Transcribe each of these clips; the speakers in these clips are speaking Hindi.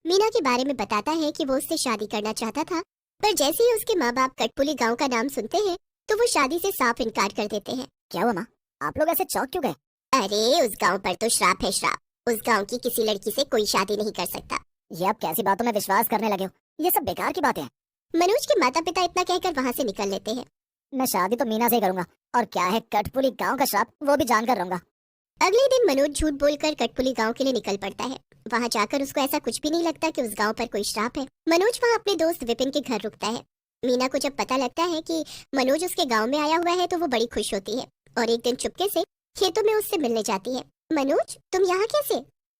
मीना के बारे में बताता है कि वो उससे शादी करना चाहता था, पर जैसे ही उसके माँ बाप कटपुली गांव का नाम सुनते हैं तो वो शादी से साफ इनकार कर देते हैं। क्या हुआ माँ, आप लोग ऐसे चौंक क्यों गए? अरे उस गांव पर तो श्राप है, श्राप। उस गांव की किसी लड़की से कोई शादी नहीं कर सकता। ये आप कैसी बातों में विश्वास करने लगे हो? ये सब बेकार की बातें हैं। मनोज के माता पिता इतना कहकर वहाँ से निकल लेते हैं। मैं शादी तो मीना से ही करूंगा, और क्या है कठपुली गांव का श्राप वो भी जानकर रहूंगा। अगले दिन मनोज झूठ बोलकर कटपुली गांव के लिए निकल पड़ता है। वहाँ जाकर उसको ऐसा कुछ भी नहीं लगता कि उस गांव पर कोई श्राप है। मनोज वहाँ अपने दोस्त विपिन के घर रुकता है। मीना को जब पता लगता है कि मनोज उसके गांव में आया हुआ है तो वो बड़ी खुश होती है और एक दिन चुपके से खेतों में उससे मिलने जाती है। मनोज, तुम यहाँ कैसे?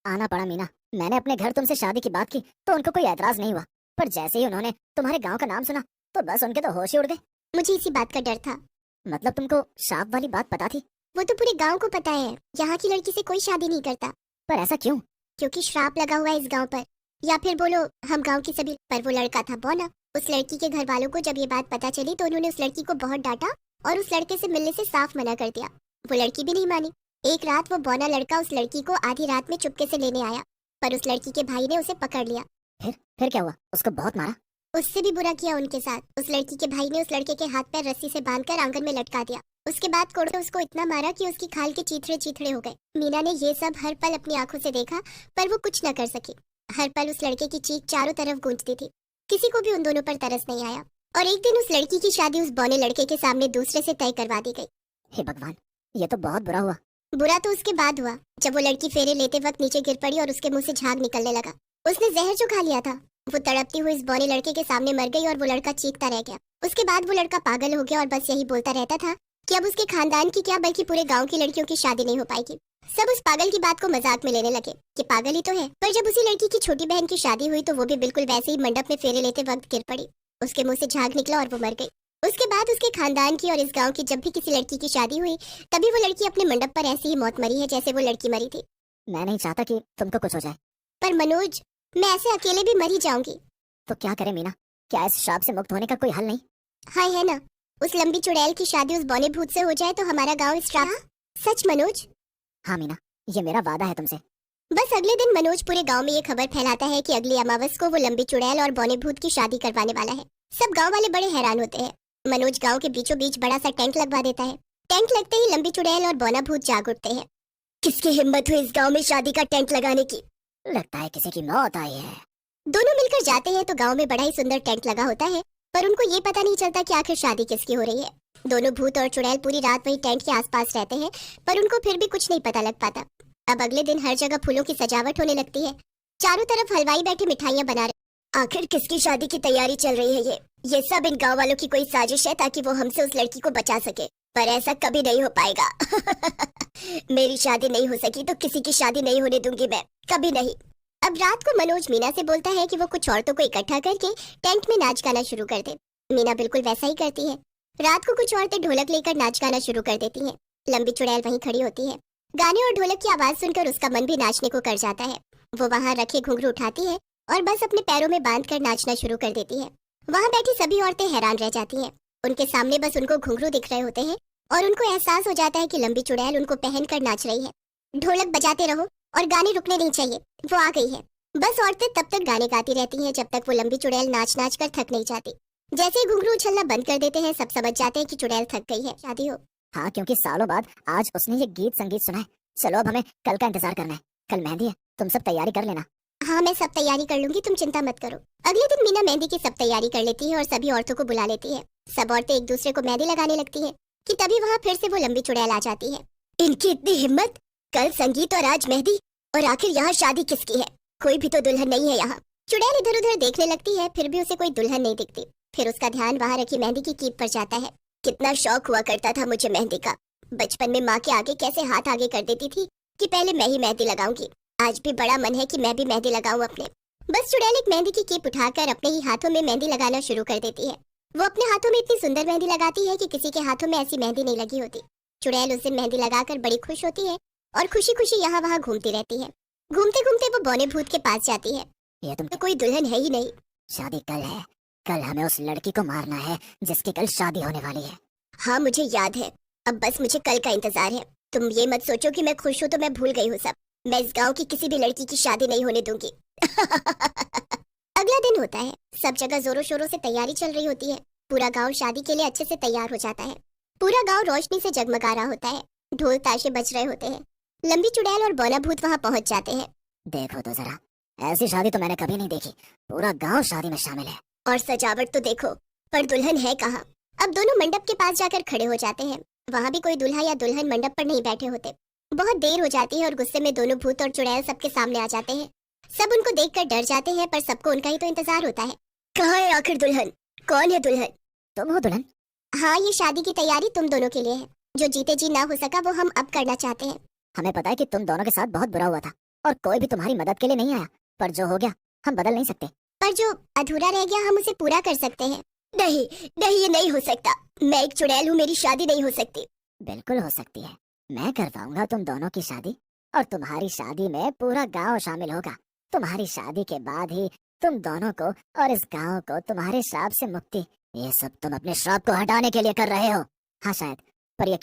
आना पड़ा मीना, मैंने अपने घर तुमसे शादी की बात की तो उनको कोई एतराज नहीं हुआ, पर जैसे ही उन्होंने तुम्हारे गांव का नाम सुना तो बस उनके तो होश ही उड़ गए। मुझे इसी बात का डर था। मतलब तुमको श्राप वाली बात पता थी? वो तो पूरे गांव को पता है, यहाँ की लड़की से कोई शादी नहीं करता। पर ऐसा क्यों? क्योंकि श्राप लगा हुआ है इस गांव पर, या फिर बोलो हम गांव की सभी। पर वो लड़का था बोना। उस लड़की के घर वालों को जब ये बात पता चली तो उन्होंने उस लड़की को बहुत डांटा और उस लड़के से मिलने से साफ मना कर दिया। वो लड़की भी नहीं मानी। एक रात वो बौना लड़का उस लड़की को आधी रात में चुपके से लेने आया, पर उस लड़की के भाई ने उसे पकड़ लिया। फिर क्या हुआ? उसको बहुत मारा? उससे भी बुरा किया उनके साथ। उस लड़की के भाई ने उस लड़के के हाथ पैर रस्सी से बांधकर आंगन में लटका दिया। उसके बाद कोड़े उसको इतना मारा कि उसकी खाल के चीथड़े चीथड़े हो गए। मीना ने ये सब हर पल अपनी आंखों से देखा, पर वो कुछ न कर सकी। हर पल उस लड़के की चीख चारों तरफ गूंजती थी। किसी को भी उन दोनों पर तरस नहीं आया और एक दिन उस लड़की की शादी उस बौने लड़के के सामने दूसरे से तय करवा दी गई। हे भगवान, ये तो बहुत बुरा हुआ। बुरा तो उसके बाद हुआ जब वो लड़की फेरे लेते वक्त नीचे गिर पड़ी और उसके मुंह से झाग निकलने लगा। उसने जहर जो खा लिया था वो तड़पती हुई इस बौने लड़के के सामने मर गई और वो लड़का चीखता रह गया। उसके बाद वो लड़का पागल हो गया और बस यही बोलता रहता था कि अब उसके खानदान की क्या बल्कि पूरे गांव की लड़कियों की शादी नहीं हो पाएगी। सब उस पागल की बात को मजाक में लेने लगे कि पागल ही तो है। पर जब उसी लड़की की छोटी बहन की शादी हुई तो वो भी बिल्कुल वैसे ही मंडप में फेरे लेते वक्त गिर पड़ी। उसके मुंह से झाग निकला और वो मर गई। उसके बाद उसके खानदान की और इस गांव की जब भी किसी लड़की की शादी हुई तभी वो लड़की अपने मंडप पर ऐसी ही मौत मरी है जैसे वो लड़की मरी थी। मैं नहीं चाहता कि तुमको कुछ हो जाए। पर मनोज, मैं ऐसे अकेले भी मर ही जाऊंगी। तो क्या करें मीना, क्या इस श्राप से मुक्त होने का कोई हल नहीं? हाँ है ना, उस लंबी चुड़ैल की शादी उस बौने भूत से हो जाए तो हमारा गाँव इस श्राप। सच मनोज? हाँ मीना, ये मेरा वादा है तुमसे। बस अगले दिन मनोज पूरे गांव में ये खबर फैलाता है कि अगली अमावस को वो लंबी चुड़ैल और बौने भूत की शादी करवाने वाला है। सब गांव वाले बड़े हैरान होते हैं। मनोज गांव के बीचों बीच बड़ा सा टेंट लगवा देता है। टेंट लगते ही लंबी चुड़ैल और बौना भूत जाग उठते हैं। किसकी हिम्मत हुई इस गांव में शादी का टेंट लगाने की? लगता है किसी की मौत आई है। दोनों मिलकर जाते हैं तो गांव में बड़ा ही सुंदर टेंट लगा होता है, पर उनको ये पता नहीं चलता कि आखिर शादी किसकी हो रही है। दोनों भूत और चुड़ैल पूरी रात वही टेंट के आसपास रहते हैं, पर उनको फिर भी कुछ नहीं पता लग पाता। अब अगले दिन हर जगह फूलों की सजावट होने लगती है। चारों तरफ हलवाई बैठे मिठाइयाँ बना रहे। आखिर किसकी शादी की तैयारी चल रही है? ये सब इन गांव वालों की कोई साजिश है ताकि वो हमसे उस लड़की को बचा सके, पर ऐसा कभी नहीं हो पाएगा। मेरी शादी नहीं हो सकी तो किसी की शादी नहीं होने दूंगी मैं, कभी नहीं। अब रात को मनोज मीना से बोलता है कि वो कुछ औरतों को इकट्ठा करके टेंट में नाच गाना शुरू कर दे। मीना बिल्कुल वैसा ही करती है। रात को कुछ औरतें ढोलक लेकर नाच गाना शुरू कर देती हैं। लंबी चुड़ैल वहीं खड़ी होती है। गाने और ढोलक की आवाज सुनकर उसका मन भी नाचने को कर जाता है। वो वहाँ रखे घुंघरू उठाती है और बस अपने पैरों में बांधकर नाचना शुरू कर देती है। वहाँ बैठी सभी औरतें हैरान रह जाती हैं। उनके सामने बस उनको घुंघरू दिख रहे होते हैं और उनको एहसास हो जाता है कि लंबी चुड़ैल उनको पहनकर नाच रही है। ढोलक बजाते रहो और गाने रुकने नहीं चाहिए, वो आ गई है। बस औरतें तब तक गाने गाती रहती हैं जब तक वो लंबी चुड़ैल नाच नाच कर थक नहीं जाती। जैसे ही घुंघरू उछलना बंद कर देते हैं सब समझ जाते हैं कि चुड़ैल थक गई है, शादी हो। हाँ, क्योंकि सालों बाद आज उसने ये गीत संगीत सुना है। चलो अब हमें कल का इंतजार करना है। कल मेहंदी है, तुम सब तैयारी कर लेना। हाँ मैं सब तैयारी कर लूंगी, तुम चिंता मत करो। अगले दिन मीना मेहंदी की सब तैयारी कर लेती है और सभी औरतों को बुला लेती है। सब औरतें एक दूसरे को मेहंदी लगाने लगती है कि तभी वहाँ फिर से वो लंबी चुड़ैल आ जाती है। इनकी इतनी हिम्मत, कल संगीत और आज मेहंदी, और आखिर यहाँ शादी किसकी है? कोई भी तो दुल्हन नहीं है यहाँ। चुड़ैल इधर उधर देखने लगती है, फिर भी उसे कोई दुल्हन नहीं दिखती। फिर उसका ध्यान वहाँ रखी मेहंदी की कीप पर जाता है। कितना शौक हुआ करता था मुझे मेहंदी का। बचपन में माँ के आगे कैसे हाथ आगे कर देती थी कि पहले मैं ही मेहंदी लगाऊंगी। आज भी बड़ा मन है कि मैं भी मेहंदी लगाऊं अपने। बस चुड़ैल एक मेहंदी की कीप उठाकर अपने ही हाथों में मेहंदी लगाना शुरू कर देती है। वो अपने हाथों में इतनी सुंदर मेहंदी लगाती है कि किसी के हाथों में ऐसी मेहंदी नहीं लगी होती। चुड़ैल उस दिन मेहंदी लगाकर बड़ी खुश होती है और खुशी खुशी यहाँ वहाँ घूमती रहती है। घूमते घूमते वो बौने भूत के पास जाती है। ये तुम तो कोई दुल्हन है ही नहीं। शादी कल है, कल हमें उस लड़की को मारना है जिसकी कल शादी होने वाली है। हाँ मुझे याद है, अब बस मुझे कल का इंतजार है। तुम ये मत सोचो कि मैं खुश हूँ तो मैं भूल गई हूँ सब। मैं इस गांव की किसी भी लड़की की शादी नहीं होने दूंगी। होता है। सब जगह जोरों शोरों से तैयारी चल रही होती है। पूरा गांव शादी के लिए अच्छे से तैयार हो जाता है। पूरा गांव रोशनी से जगमगा रहा होता है। ढोल ताशे बज रहे होते हैं। लंबी चुड़ैल और बौना भूत वहां पहुंच जाते हैं। देखो तो जरा, ऐसी शादी तो मैंने कभी नहीं देखी। पूरा गांव शादी में शामिल है। और सजावट तो देखो, पर दुल्हन है कहाँ। अब दोनों मंडप के पास जाकर खड़े हो जाते हैं। वहाँ भी कोई दूल्हा या दुल्हन मंडप पर नहीं बैठे होते। बहुत देर हो जाती है और गुस्से में दोनों भूत और चुड़ैल सबके सामने आ जाते हैं। सब उनको देखकर डर जाते हैं, पर सबको उनका ही तो इंतजार होता है। कहाँ है आखिर दुल्हन? कौन है दुल्हन? तुम हो दुल्हन? हाँ, ये शादी की तैयारी तुम दोनों के लिए है। जो जीते जी ना हो सका वो हम अब करना चाहते हैं। हमें पता है कि तुम दोनों के साथ बहुत बुरा हुआ था और कोई भी तुम्हारी मदद के लिए नहीं आया, पर जो हो गया हम बदल नहीं सकते। पर जो अधूरा रह गया हम उसे पूरा कर सकते हैं। नहीं नहीं, ये नहीं हो सकता। मैं एक चुड़ैल हूँ, मेरी शादी नहीं हो सकती। बिल्कुल हो सकती है। मैं करवाऊंगा तुम दोनों की शादी, और तुम्हारी शादी में पूरा गांव शामिल होगा। तुम्हारी शादी के बाद ही तुम दोनों को और इस गांव को तुम्हारे श्राप से मुक्ति। ये सब तुम अपने श्राप को हटाने के लिए कर रहे हो। हाँ शायद, पर ये